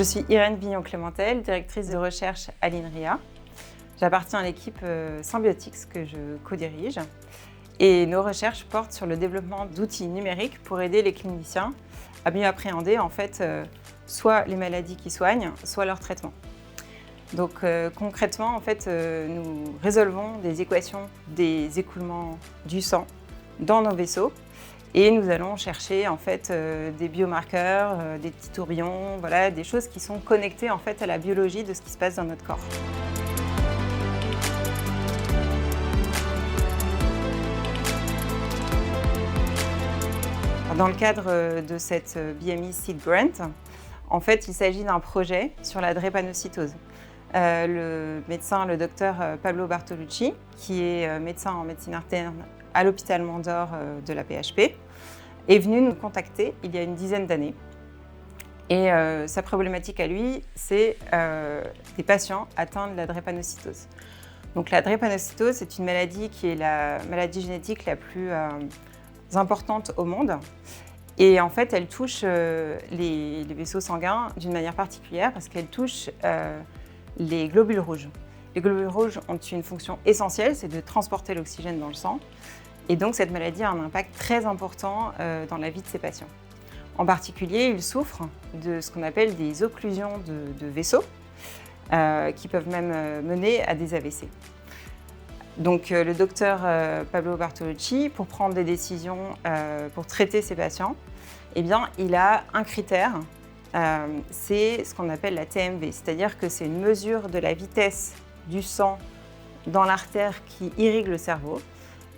Je suis Irène Vignon-Clémentel, directrice de recherche à l'INRIA. J'appartiens à l'équipe Symbiotics que je co-dirige. Et nos recherches portent sur le développement d'outils numériques pour aider les cliniciens à mieux appréhender soit les maladies qui soignent, soit leur traitement. Donc concrètement, nous résolvons des équations des écoulements du sang dans nos vaisseaux et nous allons chercher des biomarqueurs, des petits tourbillons, des choses qui sont connectées à la biologie de ce qui se passe dans notre corps. Dans le cadre de cette BMI Seed Grant, il s'agit d'un projet sur la drépanocytose. Le médecin, le docteur Pablo Bartolucci, qui est médecin en médecine interne à l'hôpital Mandor de la PHP, est venu nous contacter il y a une dizaine d'années. Et sa problématique à lui, c'est des patients atteints de la drépanocytose. Donc la drépanocytose, c'est une maladie qui est la maladie génétique la plus importante au monde. Et elle touche les vaisseaux sanguins d'une manière particulière parce qu'elle touche les globules rouges. Les globules rouges ont une fonction essentielle, c'est de transporter l'oxygène dans le sang. Et donc cette maladie a un impact très important dans la vie de ces patients. En particulier, ils souffrent de ce qu'on appelle des occlusions de vaisseaux qui peuvent même mener à des AVC. Donc le docteur Pablo Bartolucci, pour prendre des décisions pour traiter ces patients, il a un critère, c'est ce qu'on appelle la TMV, c'est-à-dire que c'est une mesure de la vitesse du sang dans l'artère qui irrigue le cerveau,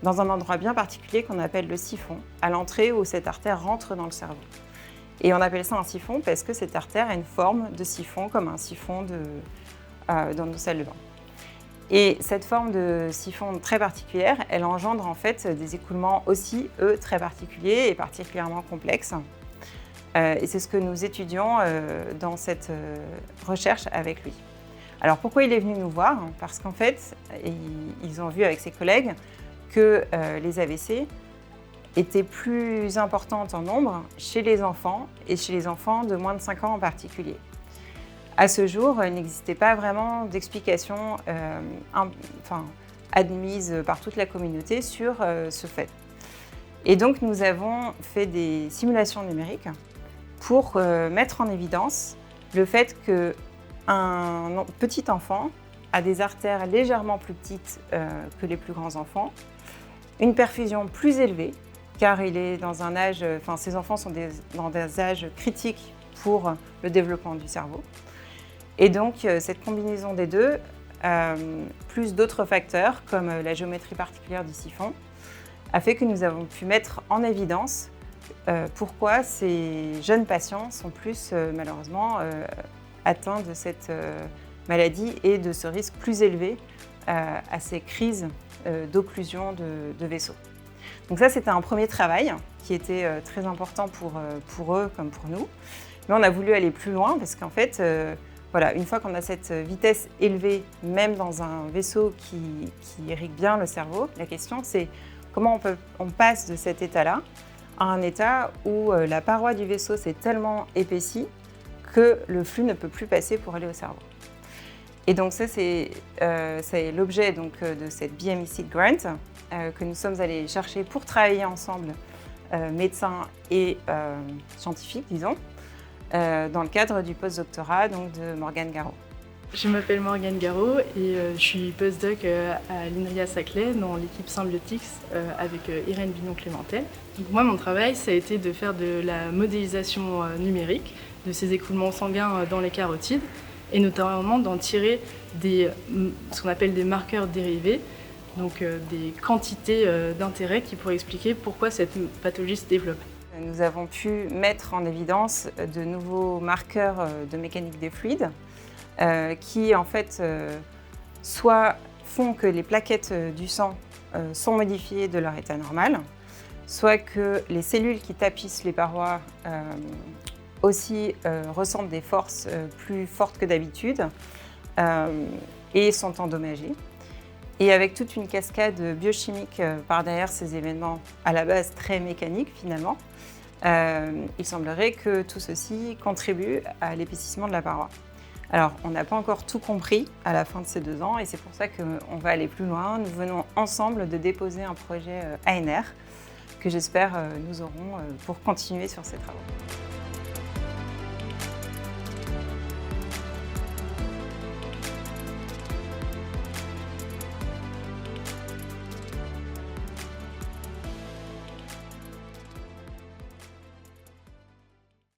dans un endroit bien particulier qu'on appelle le siphon, à l'entrée où cette artère rentre dans le cerveau. Et on appelle ça un siphon parce que cette artère a une forme de siphon, comme un siphon dans nos salles de bain. Et cette forme de siphon très particulière, elle engendre des écoulements aussi, très particuliers et particulièrement complexes. Et c'est ce que nous étudions dans cette recherche avec lui. Alors pourquoi il est venu nous voir? Parce ils ont vu avec ses collègues que les AVC étaient plus importantes en nombre chez les enfants et chez les enfants de moins de 5 ans en particulier. À ce jour, il n'existait pas vraiment d'explication admise par toute la communauté sur ce fait. Et donc, nous avons fait des simulations numériques pour mettre en évidence le fait qu'un petit enfant a des artères légèrement plus petites que les plus grands enfants, une perfusion plus élevée, car il est dans un âge, ces enfants sont dans des âges critiques pour le développement du cerveau. Et donc, cette combinaison des deux, plus d'autres facteurs, comme la géométrie particulière du siphon, a fait que nous avons pu mettre en évidence pourquoi ces jeunes patients sont plus, malheureusement, atteints de cette maladie et de ce risque plus élevé à ces crises d'occlusion de vaisseaux. Donc ça, c'était un premier travail qui était très important pour eux comme pour nous. Mais on a voulu aller plus loin parce une fois qu'on a cette vitesse élevée, même dans un vaisseau qui irrigue bien le cerveau, la question c'est comment on passe de cet état-là à un état où la paroi du vaisseau s'est tellement épaissie que le flux ne peut plus passer pour aller au cerveau. Et donc ça, c'est l'objet de cette BMI Seed Grant que nous sommes allés chercher pour travailler ensemble, médecins et scientifiques, disons, dans le cadre du postdoctorat de Morgane Garot. Je m'appelle Morgane Garot et je suis postdoc à l'INRIA Saclay dans l'équipe Symbiotics avec Irène Vignon-Clémentel. Moi, mon travail, ça a été de faire de la modélisation numérique de ces écoulements sanguins dans les carotides et notamment d'en tirer ce qu'on appelle des marqueurs dérivés, donc des quantités d'intérêt qui pourraient expliquer pourquoi cette pathologie se développe. Nous avons pu mettre en évidence de nouveaux marqueurs de mécanique des fluides qui soit font que les plaquettes du sang sont modifiées de leur état normal, soit que les cellules qui tapissent les parois aussi ressentent des forces plus fortes que d'habitude et sont endommagées. Et avec toute une cascade biochimique par derrière ces événements à la base très mécaniques finalement, il semblerait que tout ceci contribue à l'épaississement de la paroi. Alors, on n'a pas encore tout compris à la fin de ces 2 ans et c'est pour ça qu'on va aller plus loin. Nous venons ensemble de déposer un projet ANR que j'espère nous aurons pour continuer sur ces travaux.